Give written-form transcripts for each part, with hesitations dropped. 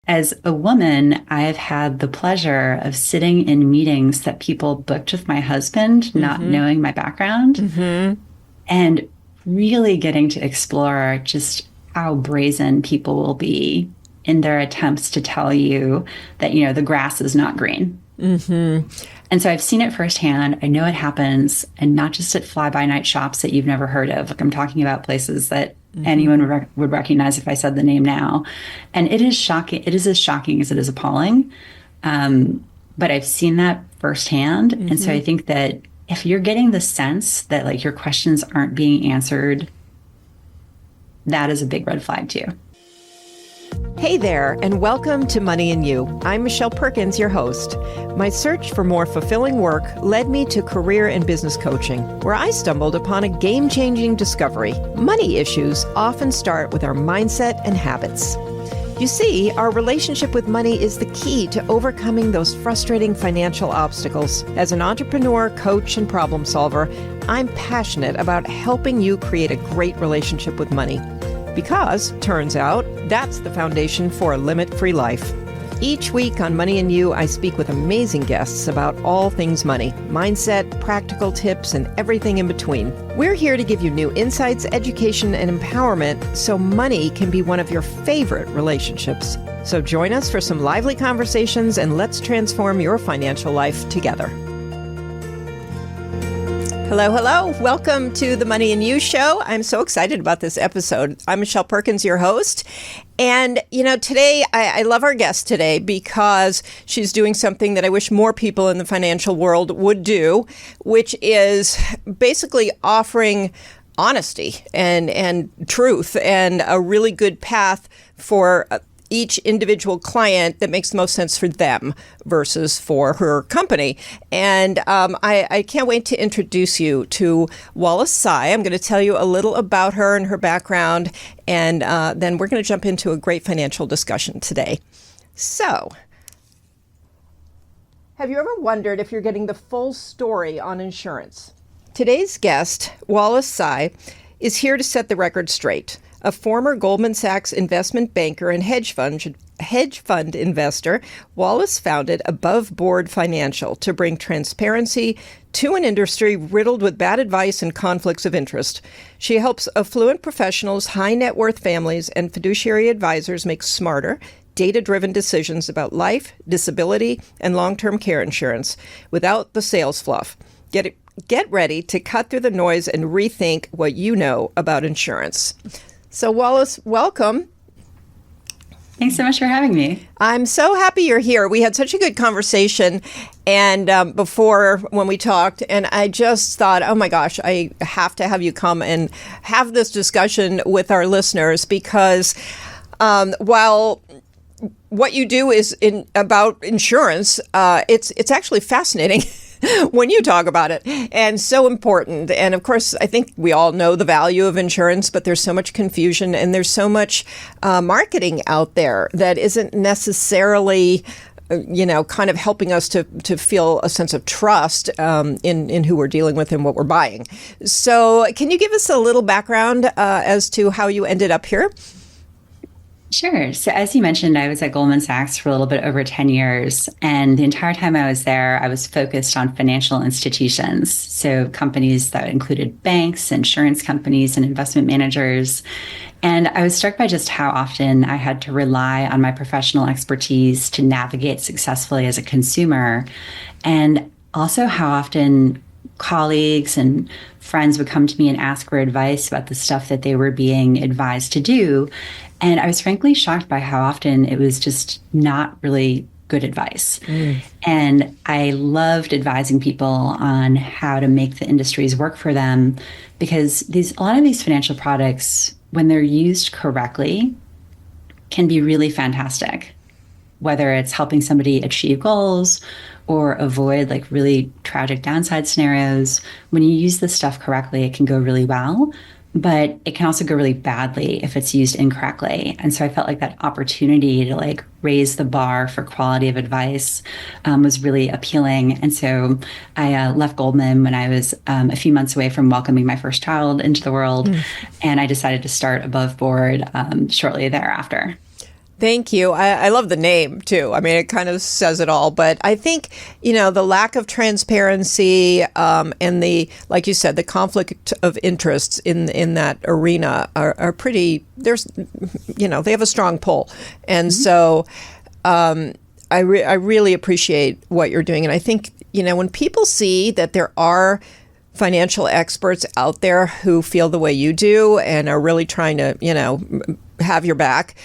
as a woman, I've had the pleasure of sitting in meetings that people booked with my husband, not knowing my background, and really getting to explore just how brazen people will be in their attempts to tell you that, the grass is not green. And so I've seen it firsthand. I know it happens, and not just at fly-by-night shops that you've never heard of. Like, I'm talking about places that anyone would recognize if I said the name now. And it is shocking. It is as shocking as it is appalling. But I've seen that firsthand. And so I think that if you're getting the sense that like your questions aren't being answered, that is a big red flag too. Hey there, and welcome to Money and You. I'm Michelle Perkins, your host. My search for more fulfilling work led me to career and business coaching, where I stumbled upon a game-changing discovery. Money issues often start with our mindset and habits. You see, our relationship with money is the key to overcoming those frustrating financial obstacles. As an entrepreneur, coach, and problem solver, I'm passionate about helping you create a great relationship with money. Because, turns out, that's the foundation for a limit-free life. Each week on Money and You, I speak with amazing guests about all things money, mindset, practical tips, and everything in between. We're here to give you new insights, education, and empowerment so money can be one of your favorite relationships. So join us for some lively conversations and let's transform your financial life together. Hello, hello. Welcome to the Money and You show. I'm so excited about this episode. I'm Michelle Perkins, your host. And, today, I love our guest today because she's doing something that I wish more people in the financial world would do, which is basically offering honesty and truth and a really good path for each individual client that makes the most sense for them versus for her company. And I can't wait to introduce you to Wallis Tsai. I'm going to tell you a little about her and her background, and then we're going to jump into a great financial discussion today. So, have you ever wondered if you're getting the full story on insurance? Today's guest, Wallis Tsai, is here to set the record straight. A former Goldman Sachs investment banker and hedge fund investor, Wallis founded AboveBoard Financial to bring transparency to an industry riddled with bad advice and conflicts of interest. She helps affluent professionals, high net worth families, and fiduciary advisors make smarter, data-driven decisions about life, disability, and long-term care insurance without the sales fluff. Get ready to cut through the noise and rethink what you know about insurance. So Wallis, welcome. Thanks so much for having me. I'm so happy you're here. We had such a good conversation and before when we talked, and I just thought, oh my gosh, I have to have you come and have this discussion with our listeners because while what you do is about insurance, it's actually fascinating. When you talk about it, and so important. And of course, I think we all know the value of insurance, but there's so much confusion and there's so much marketing out there that isn't necessarily, kind of helping us to feel a sense of trust in who we're dealing with and what we're buying. So can you give us a little background as to how you ended up here? Sure. So as you mentioned, I was at Goldman Sachs for a little bit over 10 years. And the entire time I was there, I was focused on financial institutions. So companies that included banks, insurance companies, and investment managers. And I was struck by just how often I had to rely on my professional expertise to navigate successfully as a consumer. And also how often colleagues and friends would come to me and ask for advice about the stuff that they were being advised to do. And I was frankly shocked by how often it was just not really good advice. And I loved advising people on how to make the industries work for them because a lot of these financial products, when they're used correctly, can be really fantastic. Whether it's helping somebody achieve goals or avoid like really tragic downside scenarios, when you use this stuff correctly, it can go really well. But it can also go really badly if it's used incorrectly. And so I felt like that opportunity to like raise the bar for quality of advice was really appealing. And so I left Goldman when I was a few months away from welcoming my first child into the world. And I decided to start AboveBoard shortly thereafter. Thank you. I love the name too. I mean, it kind of says it all. But I think, the lack of transparency and like you said, the conflict of interests in that arena are pretty, they have a strong pull. And so I really appreciate what you're doing. And I think, when people see that there are financial experts out there who feel the way you do and are really trying to, have your back,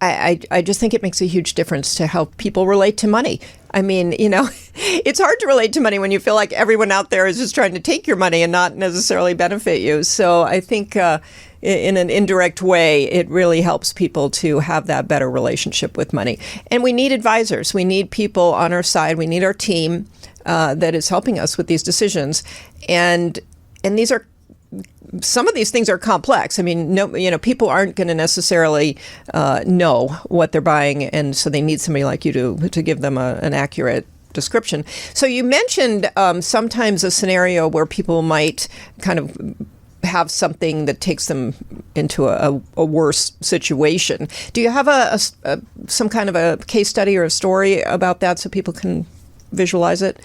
I just think it makes a huge difference to how people relate to money. I mean, it's hard to relate to money when you feel like everyone out there is just trying to take your money and not necessarily benefit you. So I think in an indirect way, it really helps people to have that better relationship with money. And we need advisors. We need people on our side. We need our team that is helping us with these decisions. And these are some of these things are complex. I mean, people aren't going to necessarily know what they're buying, and so they need somebody like you to give them an accurate description. So you mentioned sometimes a scenario where people might kind of have something that takes them into a worse situation. Do you have some kind of a case study or a story about that so people can visualize it?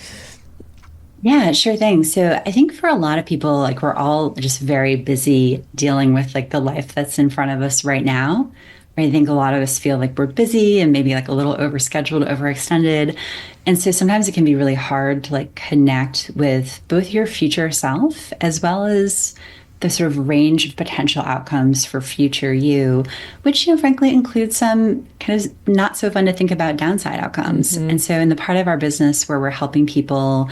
Yeah, sure thing. So I think for a lot of people, like we're all just very busy dealing with like the life that's in front of us right now. Right? I think a lot of us feel like we're busy and maybe like a little overscheduled, overextended. And so sometimes it can be really hard to like connect with both your future self as well as the sort of range of potential outcomes for future you, which, frankly includes some kind of not so fun to think about downside outcomes. Mm-hmm. And so in the part of our business where we're helping people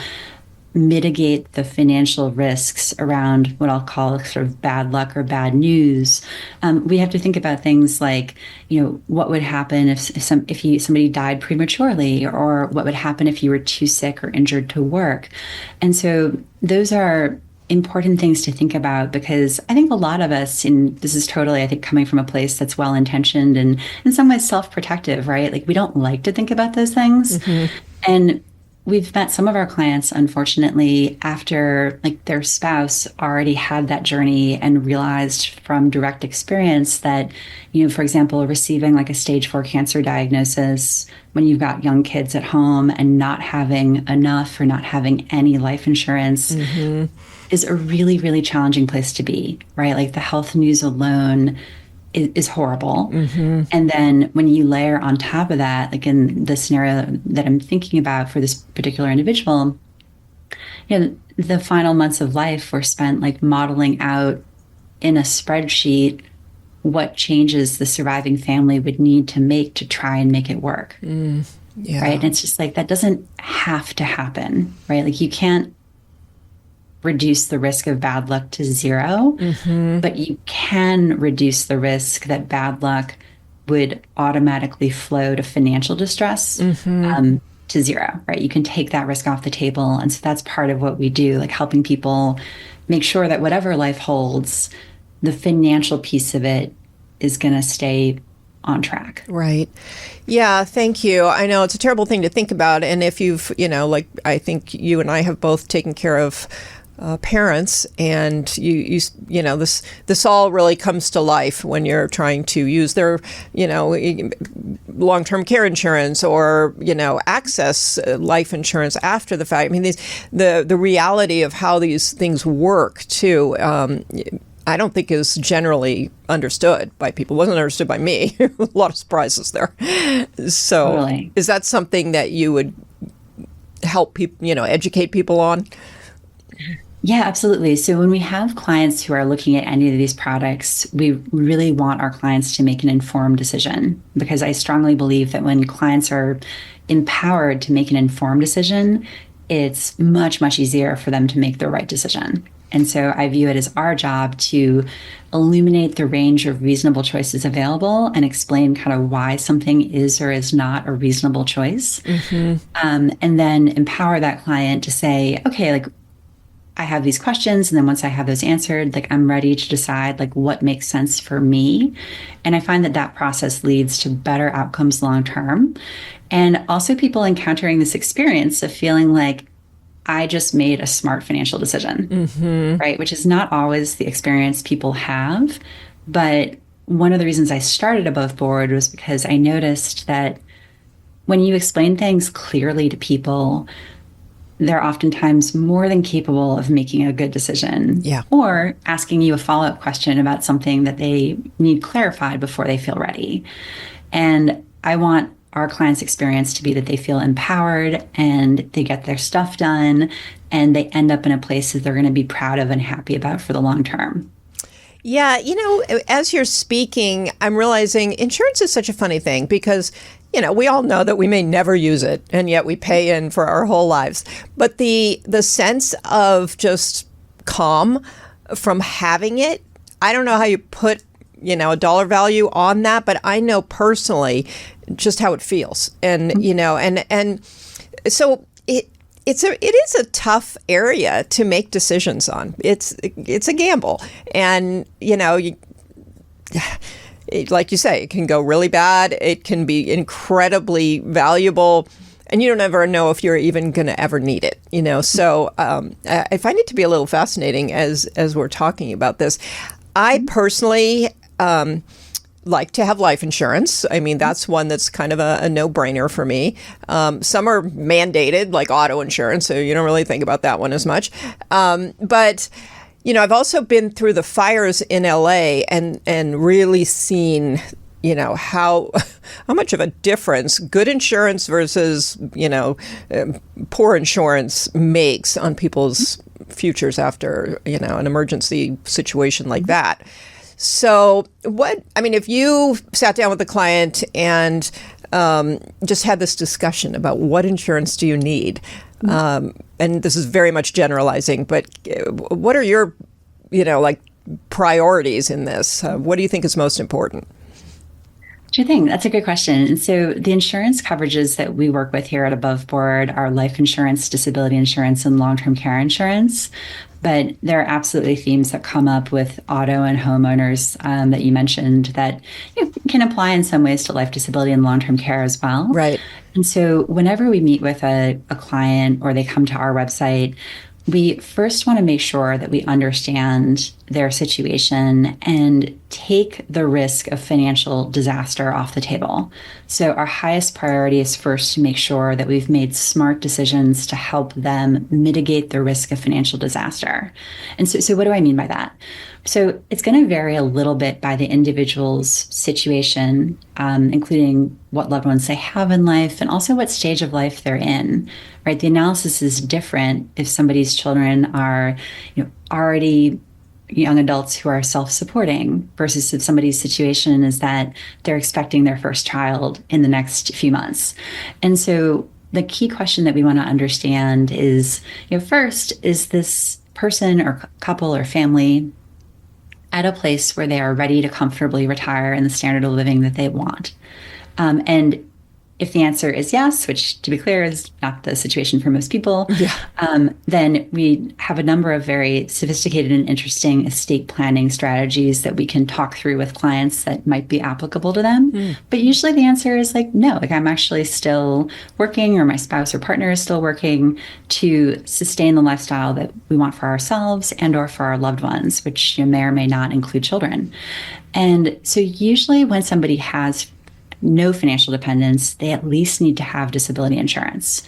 mitigate the financial risks around what I'll call sort of bad luck or bad news, we have to think about things like, what would happen if somebody died prematurely, or what would happen if you were too sick or injured to work. And so those are important things to think about, because I think a lot of us, and this is totally, I think, coming from a place that's well-intentioned and in some ways self-protective, right? Like we don't like to think about those things. Mm-hmm. And we've met some of our clients, unfortunately, after like their spouse already had that journey and realized from direct experience that, for example, receiving like a stage 4 cancer diagnosis when you've got young kids at home and not having enough or not having any life insurance mm-hmm. is a really, really challenging place to be, right? Like the health news alone is horrible. Mm-hmm. And then when you layer on top of that, like in the scenario that I'm thinking about for this particular individual, the final months of life were spent like modeling out in a spreadsheet what changes the surviving family would need to make to try and make it work. Yeah. Right. And it's just like, that doesn't have to happen, right? Like you can't reduce the risk of bad luck to zero, mm-hmm. but you can reduce the risk that bad luck would automatically flow to financial distress mm-hmm. To zero, right? You can take that risk off the table. And so that's part of what we do, like helping people make sure that whatever life holds, the financial piece of it is going to stay on track. Right. Yeah, thank you. I know it's a terrible thing to think about. And if you've, like I think you and I have both taken care of parents, and this all really comes to life when you're trying to use their, long-term care insurance or, access life insurance after the fact. I mean, the reality of how these things work too, I don't think is generally understood by people. It wasn't understood by me. A lot of surprises there. So totally. Is that something that you would help people, educate people on? Yeah, absolutely. So when we have clients who are looking at any of these products, we really want our clients to make an informed decision, because I strongly believe that when clients are empowered to make an informed decision, it's much, much easier for them to make the right decision. And so I view it as our job to illuminate the range of reasonable choices available and explain kind of why something is or is not a reasonable choice. Mm-hmm. And then empower that client to say, okay, like, I have these questions, and then once I have those answered, like I'm ready to decide like what makes sense for me. And I find that process leads to better outcomes long term. And also people encountering this experience of feeling like I just made a smart financial decision, mm-hmm. right? Which is not always the experience people have. But one of the reasons I started AboveBoard was because I noticed that when you explain things clearly to people, they're oftentimes more than capable of making a good decision, Yeah. or asking you a follow-up question about something that they need clarified before they feel ready. And I want our clients' experience to be that they feel empowered and they get their stuff done and they end up in a place that they're going to be proud of and happy about for the long term. Yeah, as you're speaking, I'm realizing insurance is such a funny thing because, we all know that we may never use it, and yet we pay in for our whole lives. But the sense of just calm from having it, I don't know how you put, a dollar value on that, but I know personally just how it feels. And, and so it is a tough area to make decisions on. It's a gamble. And, like you say, it can go really bad. It can be incredibly valuable. And you don't ever know if you're even going to ever need it, So I find it to be a little fascinating as we're talking about this. I personally like to have life insurance. I mean, that's one that's kind of a no-brainer for me. Some are mandated, like auto insurance, so you don't really think about that one as much. But I've also been through the fires in LA and really seen, how much of a difference good insurance versus, poor insurance makes on people's futures after, an emergency situation like that. So if you sat down with a client and just had this discussion about what insurance do you need, and this is very much generalizing, but what are your, priorities in this? What do you think is most important? Sure thing. That's a good question. And so the insurance coverages that we work with here at AboveBoard are life insurance, disability insurance, and long-term care insurance. But there are absolutely themes that come up with auto and homeowners that you mentioned that can apply in some ways to life, disability, and long-term care as well. Right. And so whenever we meet with a client or they come to our website, we first want to make sure that we understand their situation and take the risk of financial disaster off the table. So our highest priority is first to make sure that we've made smart decisions to help them mitigate the risk of financial disaster. And so what do I mean by that? So it's going to vary a little bit by the individual's situation, including what loved ones they have in life and also what stage of life they're in, right? The analysis is different if somebody's children are, already young adults who are self-supporting versus if somebody's situation is that they're expecting their first child in the next few months. And so the key question that we want to understand is, first, is this person or couple or family at a place where they are ready to comfortably retire in the standard of living that they want? And if the answer is yes, which to be clear is not the situation for most people, then we have a number of very sophisticated and interesting estate planning strategies that we can talk through with clients that might be applicable to them. But usually the answer is no, I'm actually still working, or my spouse or partner is still working to sustain the lifestyle that we want for ourselves and or for our loved ones, which may or may not include children. And so usually when somebody has no financial dependence, they at least need to have disability insurance.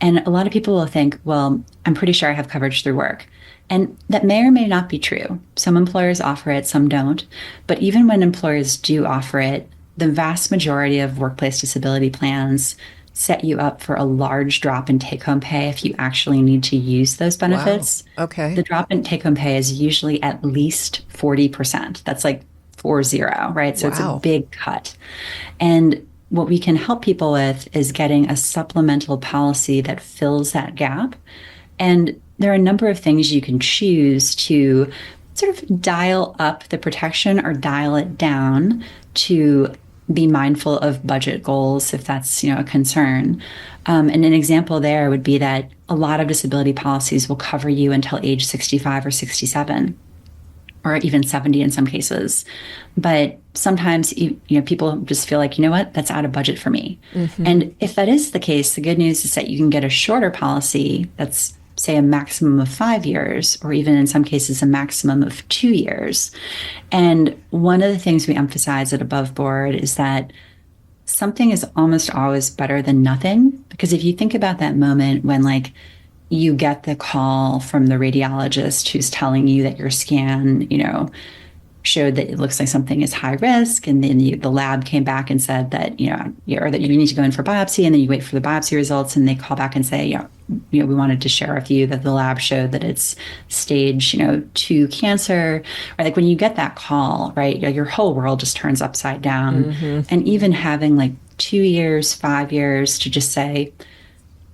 And a lot of people will think, well, I'm pretty sure I have coverage through work. And that may or may not be true. Some employers offer it, some don't. But even when employers do offer it, the vast majority of workplace disability plans set you up for a large drop in take-home pay if you actually need to use those benefits. Wow. Okay. The drop in take-home pay is usually at least 40%. That's 40, right? So It's a big cut. And what we can help people with is getting a supplemental policy that fills that gap. And there are a number of things you can choose to sort of dial up the protection or dial it down to be mindful of budget goals if that's a concern. And an example there would be that a lot of disability policies will cover you until age 65 or 67. Or even 70 in some cases. But sometimes, people just feel like, what, that's out of budget for me. Mm-hmm. And if that is the case, the good news is that you can get a shorter policy that's say a maximum of 5 years, or even in some cases, a maximum of 2 years. And one of the things we emphasize at AboveBoard is that something is almost always better than nothing. Because if you think about that moment when like you get the call from the radiologist who's telling you that your scan, showed that it looks like something is high risk, and then the lab came back and said that, or that you need to go in for biopsy, and then you wait for the biopsy results, and they call back and say, we wanted to share with you that the lab showed that it's stage, 2 cancer. Or like when you get that call, right, your whole world just turns upside down. And even having like 2 years, 5 years to just say,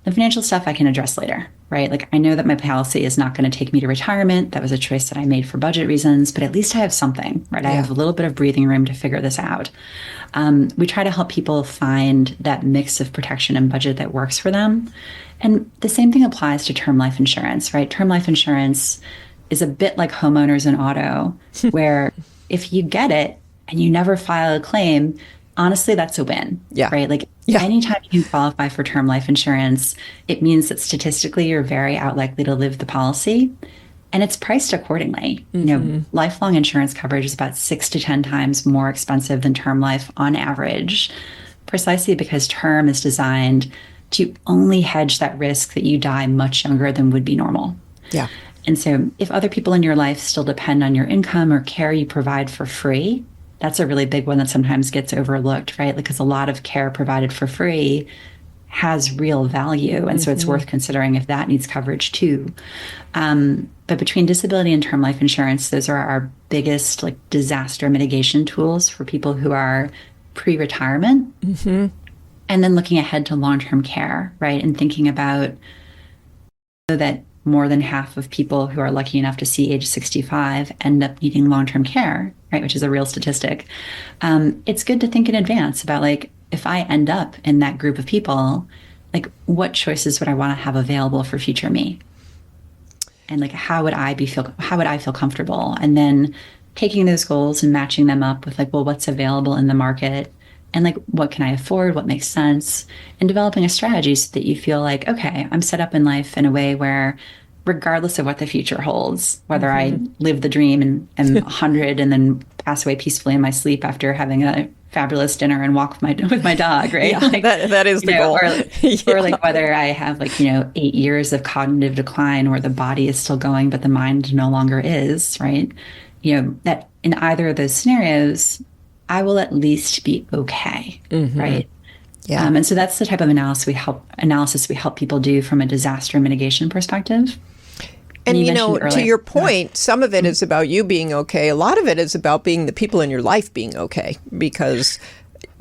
the financial stuff I can address later, right? Like I know that my policy is not going to take me to retirement. That was a choice that I made for budget reasons, but at least I have something, right? I have a little bit of breathing room to figure this out. We try to help people find that mix of protection and budget that works for them. And the same thing applies to term life insurance, right? Term life insurance is a bit like homeowners and auto, where if you get it and you never file a claim, honestly, that's a win, right? Like anytime you can qualify for term life insurance, it means that statistically you're very likely to live the policy, and it's priced accordingly. Lifelong insurance coverage is about 6 to 10 times more expensive than term life on average, precisely because term is designed to only hedge that risk that you die much younger than would be normal. Yeah. And so if other people in your life still depend on your income or care you provide for free, that's a really big one that sometimes gets overlooked, right? Because a lot of care provided for free has real value. And so it's worth considering if that needs coverage too. But between disability and term life insurance, those are our biggest disaster mitigation tools for people who are pre-retirement. And then looking ahead to long-term care, right? And thinking about that more than half of people who are lucky enough to see age 65 end up needing long-term care, right? Which is a real statistic. It's good to think in advance about if I end up in that group of people, what choices would I want to have available for future me? And how would I feel comfortable? And then taking those goals and matching them up with what's available in the market, and what can I afford? What makes sense? And developing a strategy so that you feel okay, I'm set up in life in a way where regardless of what the future holds, whether I live the dream and am 100 and then pass away peacefully in my sleep after having a fabulous dinner and walk with my dog, right? Yeah, that is the goal. Or whether I have 8 years of cognitive decline where the body is still going, but the mind no longer is, right? That in either of those scenarios, I will at least be okay, right? Yeah. And so that's the type of analysis we help people do from a disaster mitigation perspective. And to your point, some of it is about you being okay. A lot of it is about being the people in your life being okay, because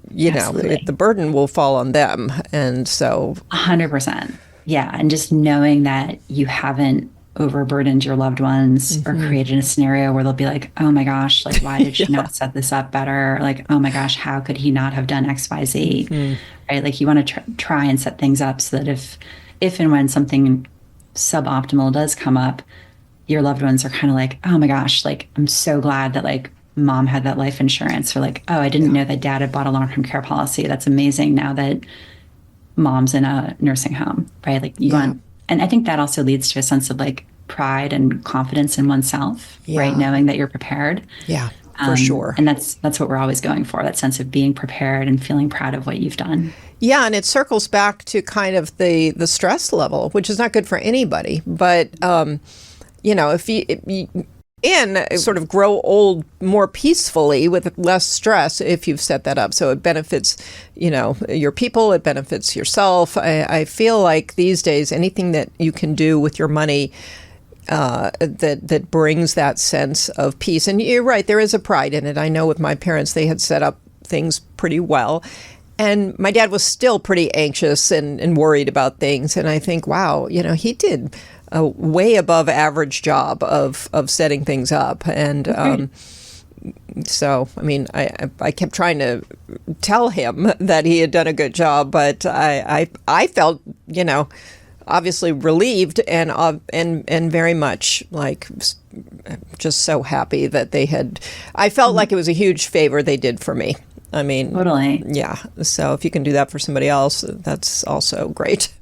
the burden will fall on them. And so 100%. Yeah. And just knowing that you haven't overburdened your loved ones or created a scenario where they'll be oh my gosh, why did she not set this up better? Oh my gosh, how could he not have done X, Y, Z? Right? You want to try and set things up so that if and when something suboptimal does come up, your loved ones are kind of oh my gosh, I'm so glad that mom had that life insurance, or oh, I didn't know that dad had bought a long-term care policy. That's amazing now that mom's in a nursing home, right? You want. And I think that also leads to a sense of pride and confidence in oneself, right? Knowing that you're prepared. Yeah, for sure. And that's what we're always going for, that sense of being prepared and feeling proud of what you've done. Yeah, and it circles back to kind of the stress level, which is not good for anybody. But, if you and sort of grow old more peacefully with less stress if you've set that up. So it benefits, your people, it benefits yourself. I feel like these days, anything that you can do with your money that brings that sense of peace. And you're right, there is a pride in it. I know with my parents, they had set up things pretty well. And my dad was still pretty anxious and worried about things. And I think, wow, he did a way above average job of setting things up. And so, I kept trying to tell him that he had done a good job, but I felt, obviously relieved and very much just so happy that they had. I felt like it was a huge favor they did for me. I mean, Totally. yeah. So if you can do that for somebody else, that's also great.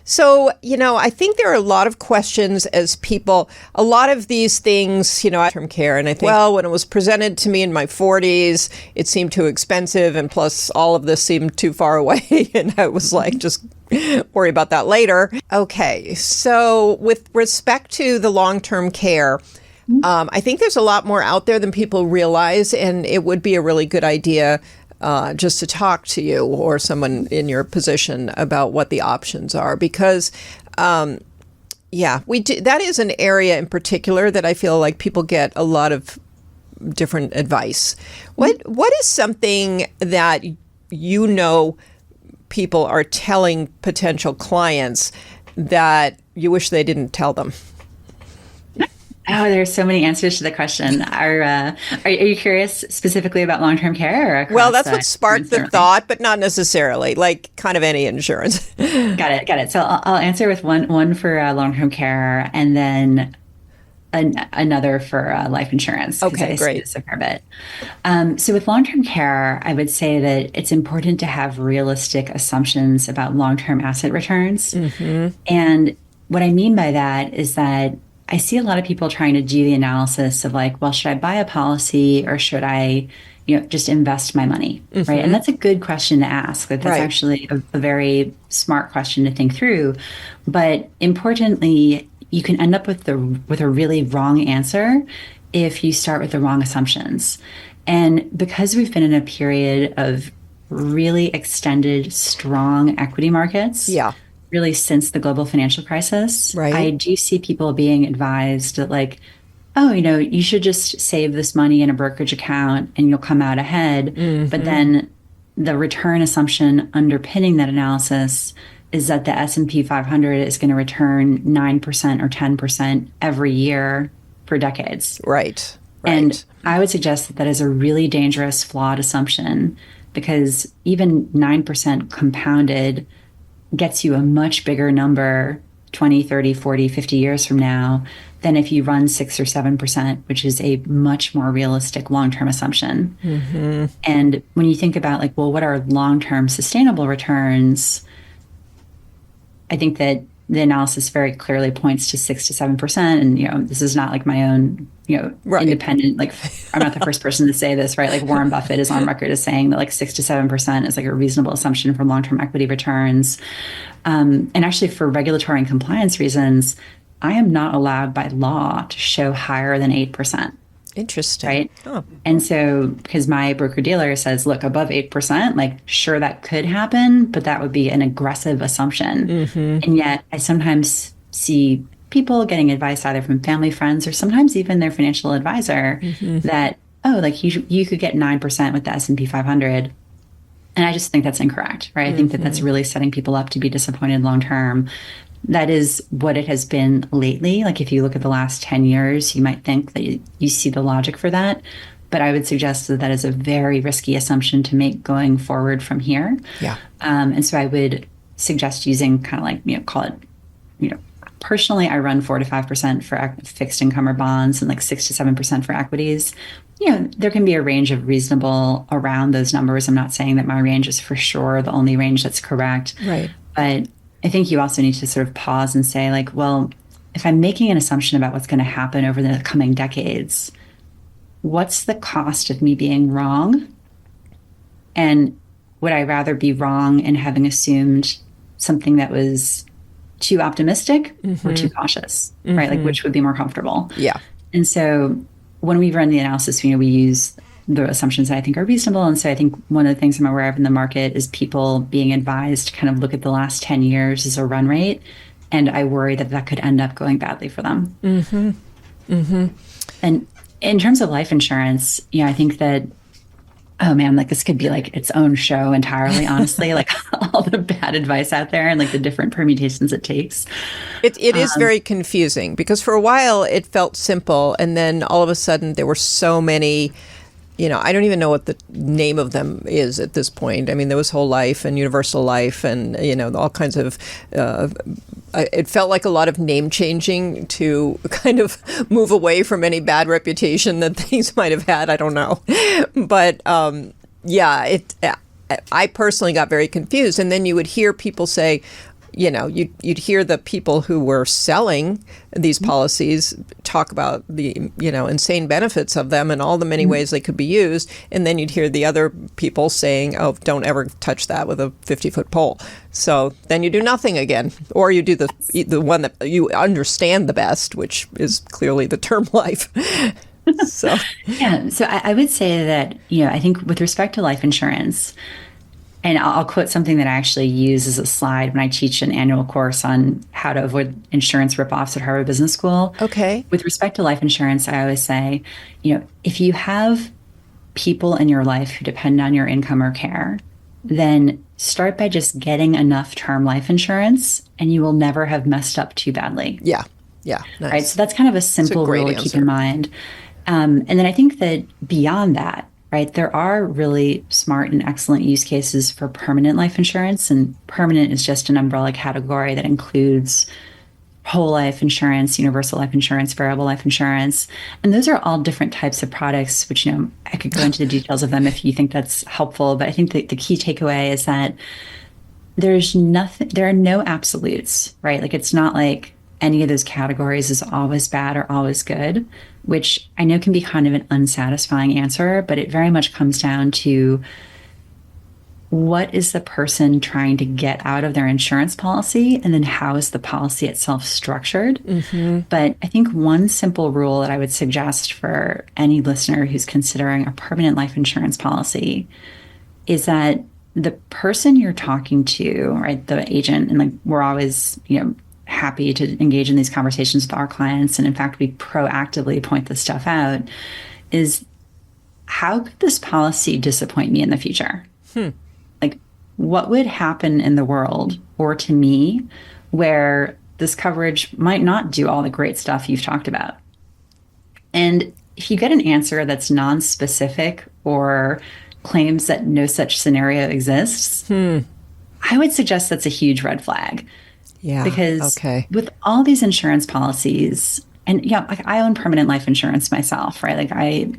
So, I think there are a lot of questions as people, a lot of these things, long-term care. And I think, well, when it was presented to me in my 40s, it seemed too expensive. And plus all of this seemed too far away. And I was like, just worry about that later. Okay. So with respect to the long-term care, I think there's a lot more out there than people realize, and it would be a really good idea just to talk to you or someone in your position about what the options are, because we do, that is an area in particular that I feel like people get a lot of different advice. What is something that people are telling potential clients that you wish they didn't tell them? Oh, there's so many answers to the question. Are you curious specifically about long-term care? Or across, well, that's what sparked the thought, but not necessarily, like kind of any insurance. Got it. So I'll answer with one for long-term care, and then another for life insurance. Okay, great. This a fair bit. So with long-term care, I would say that it's important to have realistic assumptions about long-term asset returns. And what I mean by that is that I see a lot of people trying to do the analysis of like, well, should I buy a policy or should I, just invest my money, right? And that's a good question to ask. That's actually a very smart question to think through. But importantly, you can end up with a really wrong answer if you start with the wrong assumptions. And because we've been in a period of really extended, strong equity markets, really since the global financial crisis, I do see people being advised that like, oh, you should just save this money in a brokerage account and you'll come out ahead. But then the return assumption underpinning that analysis is that the S&P 500 is going to return 9% or 10% every year for decades. Right. And I would suggest that is a really dangerous, flawed assumption, because even 9% compounded gets you a much bigger number 20, 30, 40, 50 years from now than if you run 6 or 7%, which is a much more realistic long-term assumption. And when you think about like, well, what are long-term sustainable returns? I think that the analysis very clearly points to 6 to 7%. And, this is not like my own, independent, like I'm not the first person to say this, right? Like Warren Buffett is on record as saying that like 6 to 7% is like a reasonable assumption for long-term equity returns. And actually for regulatory and compliance reasons, I am not allowed by law to show higher than 8%. Interesting. Right. Oh. And so because my broker dealer says, look, above 8%, like sure, that could happen, but that would be an aggressive assumption. And yet I sometimes see people getting advice either from family, friends, or sometimes even their financial advisor that, oh, like you could get 9% with the S&P 500. And I just think that's incorrect, right? I think that that's really setting people up to be disappointed long-term. That is what it has been lately. Like if you look at the last 10 years, you might think that you see the logic for that. But I would suggest that that is a very risky assumption to make going forward from here. And so I would suggest using kind of like, call it, personally, I run 4 to 5% for fixed income or bonds and like 6 to 7% for equities. There can be a range of reasonable around those numbers. I'm not saying that my range is for sure the only range that's correct. But I think you also need to sort of pause and say like, well, if I'm making an assumption about what's going to happen over the coming decades, what's the cost of me being wrong? And would I rather be wrong in having assumed something that was too optimistic or too cautious, right? Like which would be more comfortable? And so when we run the analysis, we use the assumptions that I think are reasonable. And so I think one of the things I'm aware of in the market is people being advised to kind of look at the last 10 years as a run rate. And I worry that that could end up going badly for them. And in terms of life insurance, I think that, oh man, like this could be like its own show entirely, honestly, like all the bad advice out there and like the different permutations it takes. It is very confusing because for a while it felt simple. And then all of a sudden there were so many, I don't even know what the name of them is at this point. I mean, there was whole life and universal life and, all kinds of it felt like a lot of name changing to kind of move away from any bad reputation that things might have had. I don't know. But I personally got very confused. And then you would hear people say, you'd hear the people who were selling these policies talk about the, insane benefits of them and all the many ways they could be used. And then you'd hear the other people saying, oh, don't ever touch that with a 50-foot pole. So then you do nothing again. Or you do the one that you understand the best, which is clearly the term life. So I would say that, I think with respect to life insurance, and I'll quote something that I actually use as a slide when I teach an annual course on how to avoid insurance ripoffs at Harvard Business School. Okay. With respect to life insurance, I always say, if you have people in your life who depend on your income or care, then start by just getting enough term life insurance and you will never have messed up too badly. Yeah. Yeah. Nice. Right. So that's kind of a simple rule to keep in mind. And then I think that beyond that, right, there are really smart and excellent use cases for permanent life insurance. And permanent is just an umbrella category that includes whole life insurance, universal life insurance, variable life insurance. And those are all different types of products, which, I could go into the details of them if you think that's helpful. But I think that the key takeaway is that there are no absolutes, right? Like, it's not like any of those categories is always bad or always good, which I know can be kind of an unsatisfying answer, but it very much comes down to what is the person trying to get out of their insurance policy, and then how is the policy itself structured. But I think one simple rule that I would suggest for any listener who's considering a permanent life insurance policy is that the person you're talking to, right, the agent, and like we're always, happy to engage in these conversations with our clients. And in fact, we proactively point this stuff out, is how could this policy disappoint me in the future? Like, what would happen in the world or to me where this coverage might not do all the great stuff you've talked about? And if you get an answer that's non-specific or claims that no such scenario exists, I would suggest that's a huge red flag. Yeah. Because with all these insurance policies, and like I own permanent life insurance myself, right? Like I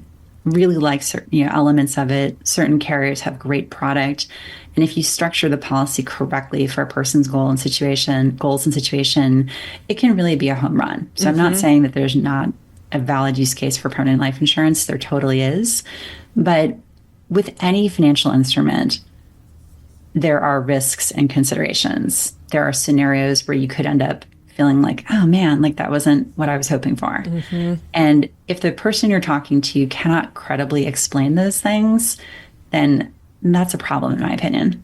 really like certain elements of it. Certain carriers have great product, and if you structure the policy correctly for a person's goals and situation, it can really be a home run. So I'm not saying that there's not a valid use case for permanent life insurance. There totally is, but with any financial instrument, there are risks and considerations. There are scenarios where you could end up feeling like, oh man, like that wasn't what I was hoping for. And if the person you're talking to cannot credibly explain those things, then that's a problem in my opinion.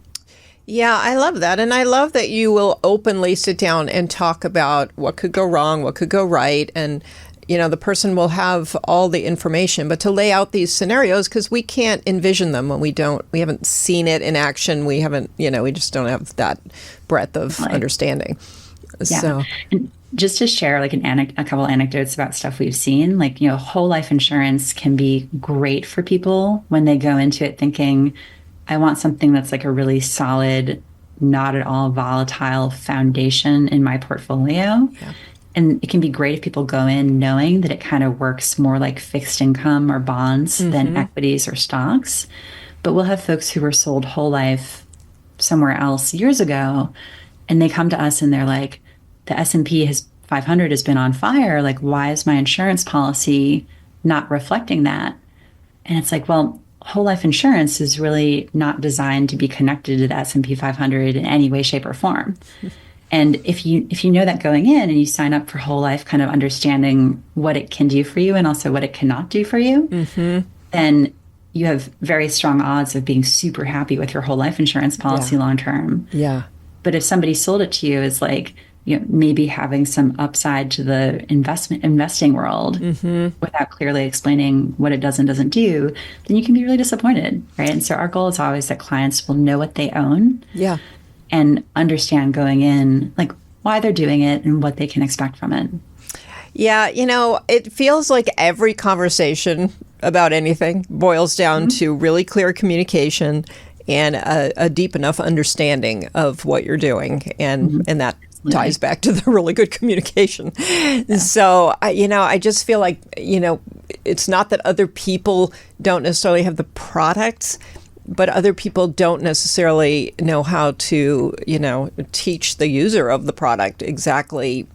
Yeah, I love that. And I love that you will openly sit down and talk about what could go wrong, what could go right. And the person will have all the information, but to lay out these scenarios, because we can't envision them when we haven't seen it in action. We haven't, we just don't have that breadth of understanding. Yeah. So, and just to share like a couple anecdotes about stuff we've seen, like, whole life insurance can be great for people when they go into it thinking, I want something that's like a really solid, not at all volatile foundation in my portfolio. Yeah. And it can be great if people go in knowing that it kind of works more like fixed income or bonds than equities or stocks. But we'll have folks who were sold whole life somewhere else years ago, and they come to us and they're like, the S&P 500 has been on fire. Like, why is my insurance policy not reflecting that? And it's like, well, whole life insurance is really not designed to be connected to the S&P 500 in any way, shape, or form. And if you know that going in and you sign up for whole life, kind of understanding what it can do for you and also what it cannot do for you, then you have very strong odds of being super happy with your whole life insurance policy long term. Yeah. But if somebody sold it to you as like, maybe having some upside to the investing world without clearly explaining what it does and doesn't do, then you can be really disappointed, right? And so our goal is always that clients will know what they own. Yeah. And understand going in, like, why they're doing it and what they can expect from it. Yeah, it feels like every conversation about anything boils down to really clear communication and a deep enough understanding of what you're doing. And that ties back to the really good communication. Yeah. So, I just feel like, it's not that other people don't necessarily have the products, but other people don't necessarily know how to, teach the user of the product exactly,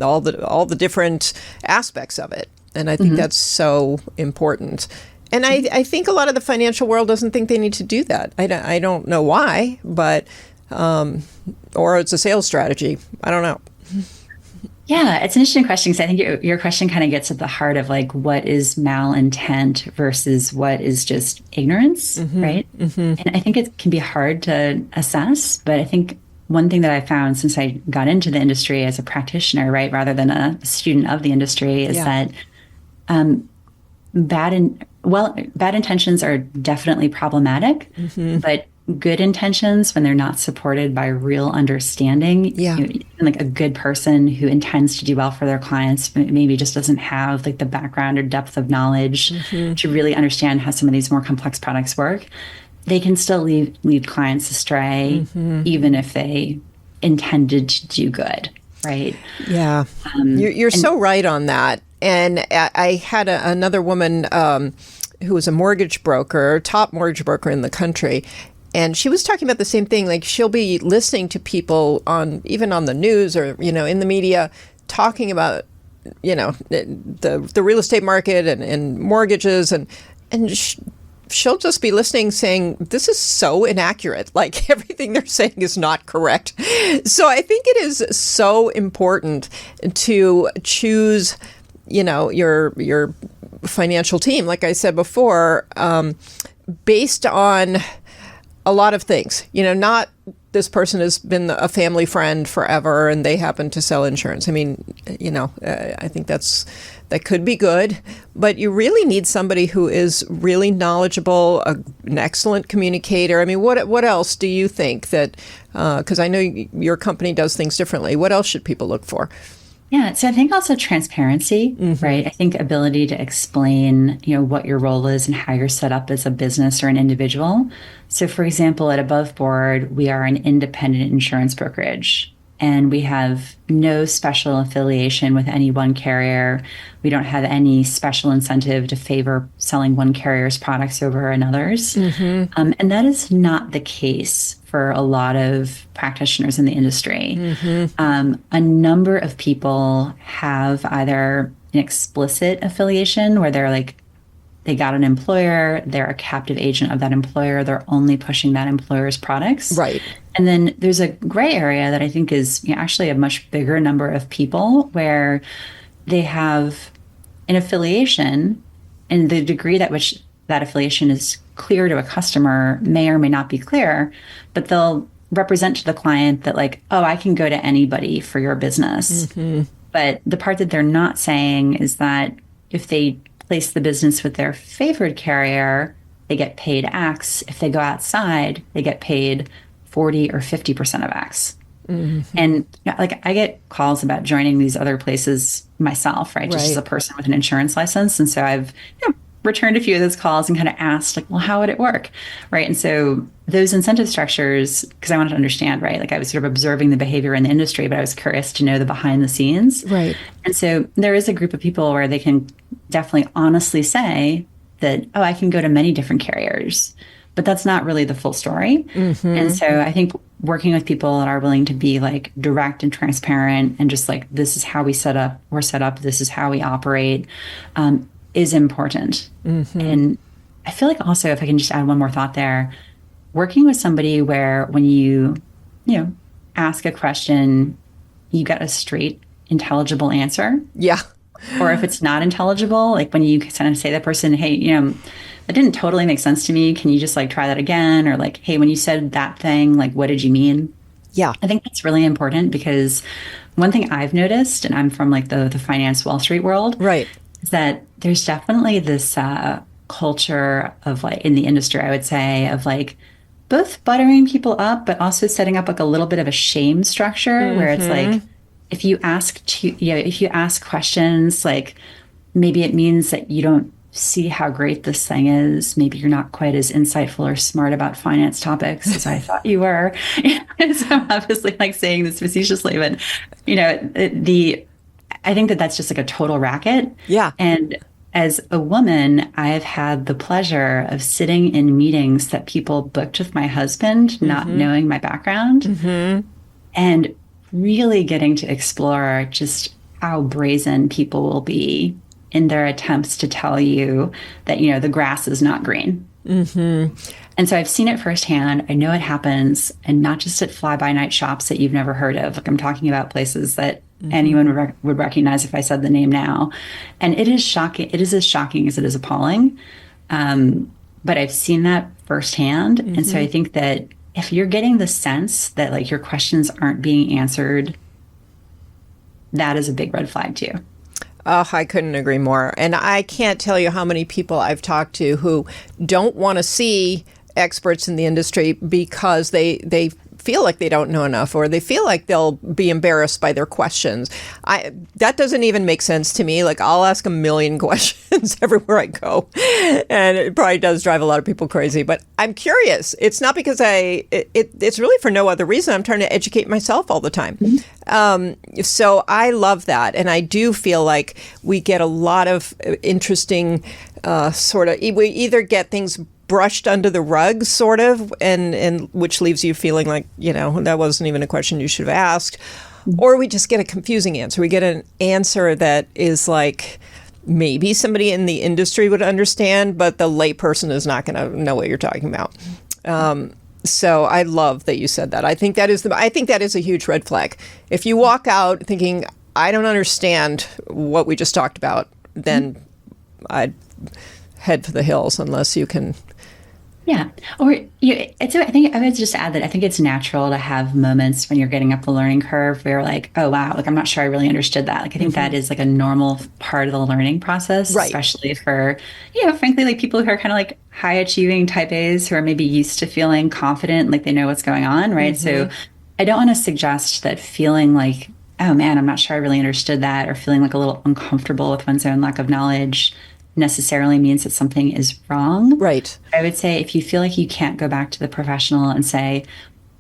all the different aspects of it. And I think that's so important. And I think a lot of the financial world doesn't think they need to do that. I don't know why, but, or it's a sales strategy. I don't know. Yeah, it's an interesting question because I think your question kind of gets at the heart of like what is malintent versus what is just ignorance, right? And I think it can be hard to assess, but I think one thing that I found since I got into the industry as a practitioner, right, rather than a student of the industry, is that bad intentions are definitely problematic, but good intentions, when they're not supported by real understanding, even like a good person who intends to do well for their clients, maybe just doesn't have like the background or depth of knowledge to really understand how some of these more complex products work, they can still lead clients astray, even if they intended to do good, right? Yeah. You're so right on that. And I had another woman who was a mortgage broker, top mortgage broker in the country. And she was talking about the same thing. Like she'll be listening to people even on the news or, in the media talking about, the real estate market and mortgages. And she'll just be listening saying, this is so inaccurate. Like everything they're saying is not correct. So I think it is so important to choose, your financial team, like I said before, based on a lot of things, not this person has been a family friend forever and they happen to sell insurance. I mean, I think that could be good, but you really need somebody who is really knowledgeable, an excellent communicator. I mean, what else do you think that, because I know your company does things differently, what else should people look for? Yeah. So I think also transparency, right? I think ability to explain, what your role is and how you're set up as a business or an individual. So for example, at AboveBoard, we are an independent insurance brokerage and we have no special affiliation with any one carrier. We don't have any special incentive to favor selling one carrier's products over another's. And that is not the case for a lot of practitioners in the industry. A number of people have either an explicit affiliation where they're like, they got an employer, they're a captive agent of that employer, they're only pushing that employer's products. Right. And then there's a gray area that I think is actually a much bigger number of people where they have an affiliation, and the degree that which that affiliation is clear to a customer may or may not be clear, but they'll represent to the client that like, oh, I can go to anybody for your business. But the part that they're not saying is that if they place the business with their favored carrier, they get paid X. If they go outside, they get paid 40 or 50% of X. And like I get calls about joining these other places myself, right? Just as a person with an insurance license. And so I've returned a few of those calls and kind of asked like, well, how would it work? Right. And so those incentive structures, because I wanted to understand, right? Like I was sort of observing the behavior in the industry, but I was curious to know the behind the scenes. Right. And so there is a group of people where they can definitely honestly say that, oh, I can go to many different carriers, but that's not really the full story. And so I think working with people that are willing to be like direct and transparent and just like, this is how we're set up, this is how we operate, is important. And I feel like also, if I can just add one more thought there, working with somebody where when you ask a question, you get a straight, intelligible answer. Yeah. Or if it's not intelligible, like when you kind of say to that person, hey, that didn't totally make sense to me. Can you just like try that again? Or like, hey, when you said that thing, like, what did you mean? Yeah. I think that's really important because one thing I've noticed, and I'm from like the finance Wall Street world, right, is that there's definitely this culture of like in the industry, I would say, of like both buttering people up, but also setting up like a little bit of a shame structure where it's like, if you ask questions, like maybe it means that you don't see how great this thing is. Maybe you're not quite as insightful or smart about finance topics as I thought you were. So I'm obviously like saying this facetiously, but I think that that's just like a total racket. Yeah. And as a woman, I've had the pleasure of sitting in meetings that people booked with my husband, not knowing my background, and really getting to explore just how brazen people will be in their attempts to tell you that, the grass is not green. And so I've seen it firsthand. I know it happens, and not just at fly-by-night shops that you've never heard of. Like, I'm talking about places that anyone would recognize if I said the name now. And it is shocking. It is as shocking as it is appalling. But I've seen that firsthand. And so I think that if you're getting the sense that like your questions aren't being answered, that is a big red flag too. Oh, I couldn't agree more. And I can't tell you how many people I've talked to who don't want to see experts in the industry because they feel like they don't know enough, or they feel like they'll be embarrassed by their questions. That doesn't even make sense to me. Like, I'll ask a million questions everywhere I go, and it probably does drive a lot of people crazy. But I'm curious. It's not because it's really for no other reason. I'm trying to educate myself all the time. So I love that, and I do feel like we get a lot of interesting we either get things brushed under the rug, sort of, and which leaves you feeling like, that wasn't even a question you should have asked. Or we just get a confusing answer. We get an answer that is like maybe somebody in the industry would understand, but the layperson is not going to know what you're talking about. So I love that you said that. I think that is a huge red flag. If you walk out thinking, I don't understand what we just talked about, then I'd head for the hills unless you can. Yeah. Or I think I would just add that I think it's natural to have moments when you're getting up the learning curve where you're like, oh, wow, like I'm not sure I really understood that. Like, I think that is like a normal part of the learning process, right, especially for, frankly, like people who are kind of like high achieving type A's who are maybe used to feeling confident, like they know what's going on. Right. So I don't want to suggest that feeling like, oh man, I'm not sure I really understood that, or feeling like a little uncomfortable with one's own lack of knowledge necessarily means that something is wrong. Right. I would say if you feel like you can't go back to the professional and say,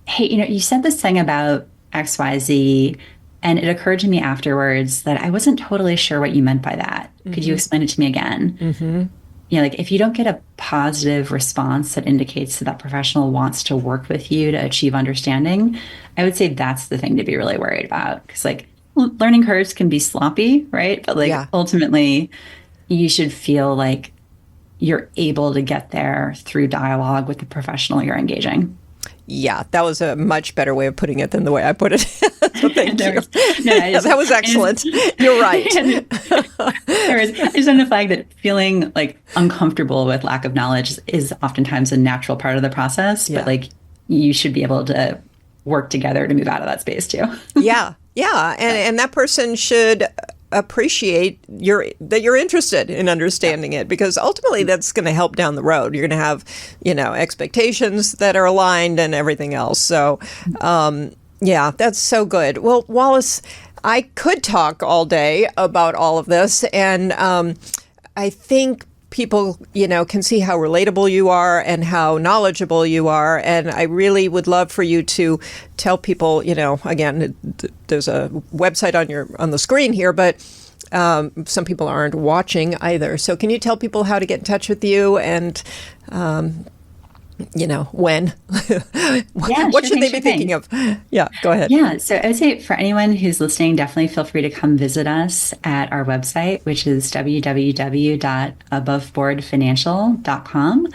hey, you said this thing about XYZ, and it occurred to me afterwards that I wasn't totally sure what you meant by that. Could you explain it to me again? Like if you don't get a positive response that indicates that that professional wants to work with you to achieve understanding, I would say that's the thing to be really worried about. Because like learning curves can be sloppy, right? But like ultimately, you should feel like you're able to get there through dialogue with the professional you're engaging. Yeah, that was a much better way of putting it than the way I put it. So thank you. That was excellent. You're right. I just want to flag that feeling like uncomfortable with lack of knowledge is oftentimes a natural part of the process, but like you should be able to work together to move out of that space too. Yeah. And that person should appreciate that you're interested in understanding it, because ultimately that's going to help down the road. You're going to have, expectations that are aligned and everything else. So, that's so good. Well, Wallis, I could talk all day about all of this, and I think people, can see how relatable you are and how knowledgeable you are. And I really would love for you to tell people, again, there's a website on the screen here, but some people aren't watching either. So can you tell people how to get in touch with you and, when? What should they be thinking of? Yeah, go ahead. Yeah, so I would say for anyone who's listening, definitely feel free to come visit us at our website, which is www.AboveBoardFinancial.com.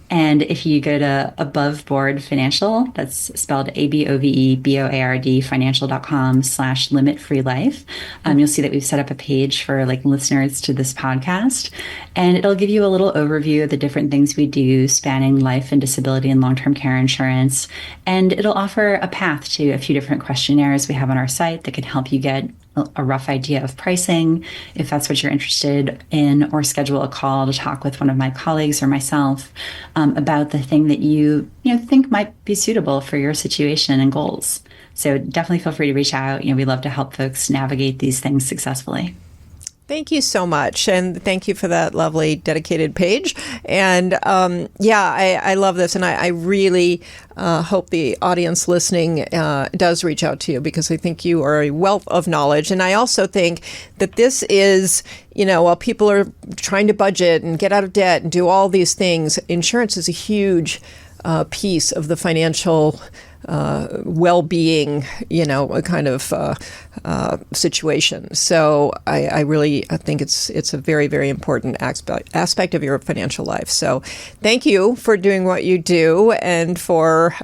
And if you go to AboveBoard Financial, that's spelled AboveBoard Financial.com/limit-free life, you'll see that we've set up a page for like listeners to this podcast. And it'll give you a little overview of the different things we do spanning life and disability and long-term care insurance. And it'll offer a path to a few different questionnaires we have on our site that can help you get a rough idea of pricing, if that's what you're interested in, or schedule a call to talk with one of my colleagues or myself about the thing that you think might be suitable for your situation and goals. So definitely feel free to reach out. We love to help folks navigate these things successfully. Thank you so much. And thank you for that lovely dedicated page. And I love this. And I really hope the audience listening does reach out to you, because I think you are a wealth of knowledge. And I also think that this is, while people are trying to budget and get out of debt and do all these things, insurance is a huge piece of the financial well-being, kind of situation. So I really think it's a very, very important aspect of your financial life. So thank you for doing what you do, and for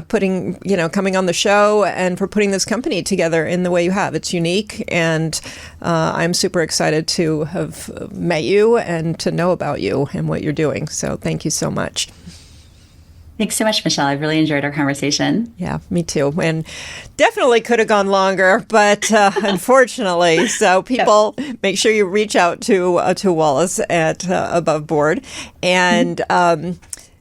putting, coming on the show, and for putting this company together in the way you have. It's unique, and I'm super excited to have met you and to know about you and what you're doing. So thank you so much. Thanks so much, Michelle. I've really enjoyed our conversation. Yeah, me too. And definitely could have gone longer, but unfortunately. So people, make sure you reach out to Wallis at AboveBoard. And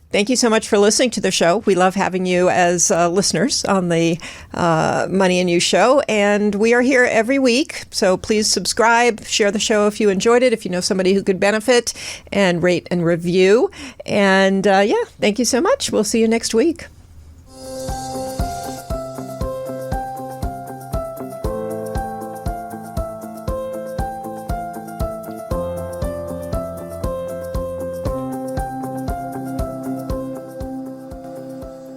thank you so much for listening to the show. We love having you as listeners on the Money and You show. And we are here every week. So please subscribe, share the show if you enjoyed it, if you know somebody who could benefit, and rate and review. And thank you so much. We'll see you next week.